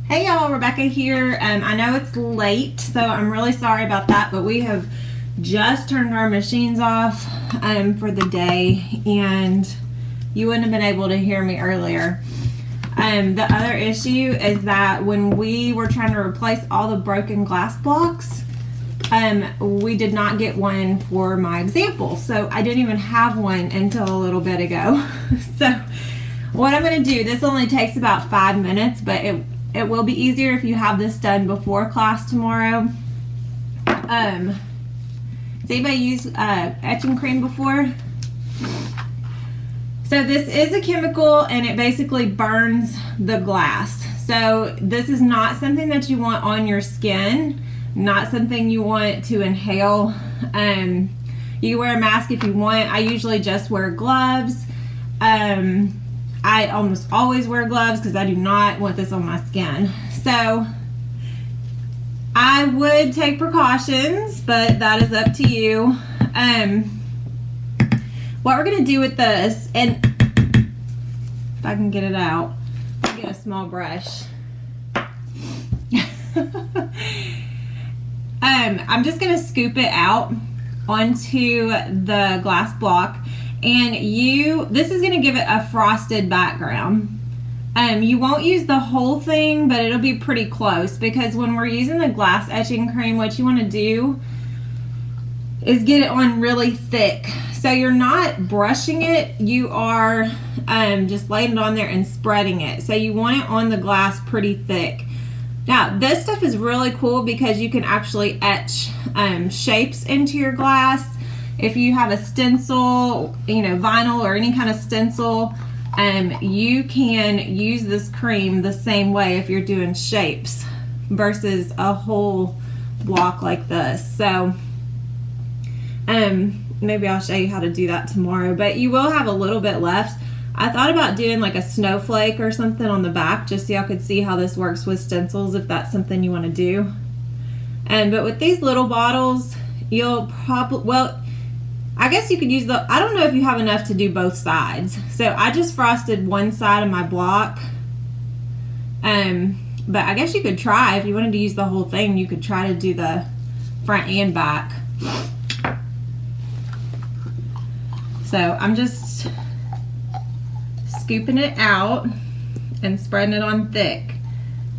Hey y'all, Rebecca here. I know it's late, so I'm really sorry about that, but we have just turned our machines off for the day, and you wouldn't have been able to hear me earlier. The other issue is that when we were trying to replace all the broken glass blocks, we did not get one for my example, so I didn't even have one until a little bit ago. So what I'm going to do, this only takes about 5 minutes, but it will be easier if you have this done before class tomorrow. Has anybody used etching cream before? So this is a chemical and it basically burns the glass. So this is not something that you want on your skin, not something you want to inhale. You can wear a mask if you want. I usually just wear gloves. I almost always wear gloves because I do not want this on my skin. So I would take precautions, but that is up to you. What we're going to do with this, and if I can get it out, I'll get a small brush. I'm just going to scoop it out onto the glass block. And this is going to give it a frosted background. You won't use the whole thing, but it'll be pretty close, because when we're using the glass etching cream, what you want to do is get it on really thick. So you're not brushing it, you are just laying it on there and spreading it. So you want it on the glass pretty thick. Now this stuff is really cool because you can actually etch shapes into your glass. If you have a stencil, vinyl or any kind of stencil, you can use this cream the same way if you're doing shapes versus a whole block like this. So maybe I'll show you how to do that tomorrow, but you will have a little bit left. I thought about doing like a snowflake or something on the back just so y'all could see how this works with stencils if that's something you want to do. But with these little bottles, you'll probably, I guess you could use I don't know if you have enough to do both sides. So I just frosted one side of my block. But I guess you could try, if you wanted to use the whole thing, you could try to do the front and back. So I'm just scooping it out and spreading it on thick.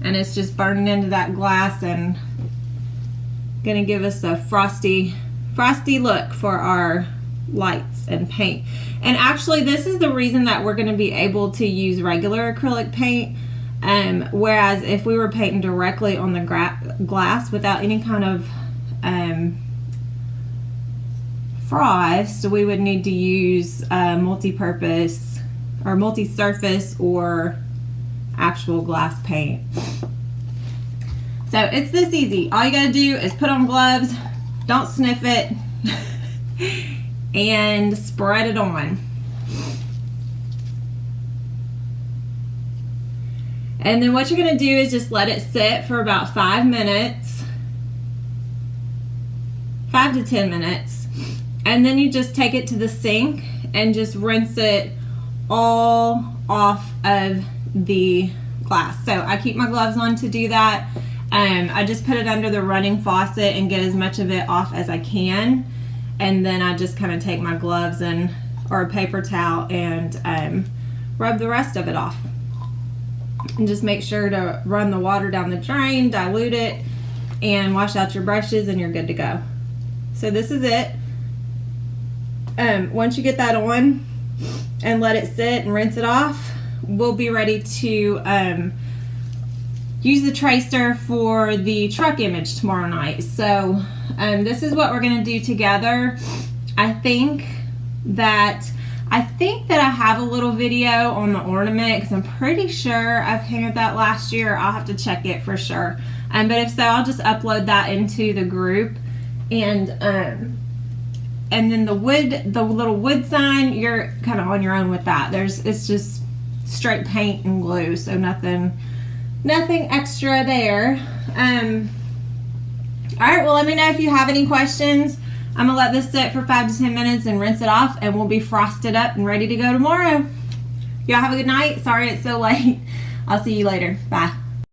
And it's just burning into that glass and gonna give us a frosty look for our lights and paint. And actually this is the reason that we're going to be able to use regular acrylic paint, whereas if we were painting directly on the glass without any kind of frost, we would need to use multi-purpose or multi-surface or actual glass paint. So it's this easy. All you gotta do is put on gloves, don't sniff it, and spread it on. And then what you're going to do is just let it sit for about 5 minutes, 5 to 10 minutes, and then you just take it to the sink and just rinse it all off of the glass. So I keep my gloves on to do that. I just put it under the running faucet and get as much of it off as I can, and then I just kind of take my gloves or a paper towel and rub the rest of it off. And just make sure to run the water down the drain, dilute it, and wash out your brushes, and you're good to go. So this is it. Once you get that on and let it sit and rinse it off, we'll be ready to use the tracer for the truck image tomorrow night. So this is what we're going to do together. I think that I have a little video on the ornament because I'm pretty sure I painted that last year. I'll have to check it for sure. But if so, I'll just upload that into the group. And then the little wood sign, you're kind of on your own with that. It's just straight paint and glue, so nothing extra there. All right, well, let me know if you have any questions. I'm gonna let this sit for 5 to 10 minutes and rinse it off, and we'll be frosted up and ready to go tomorrow. Y'all have a good night. Sorry it's so late. I'll see you later. Bye.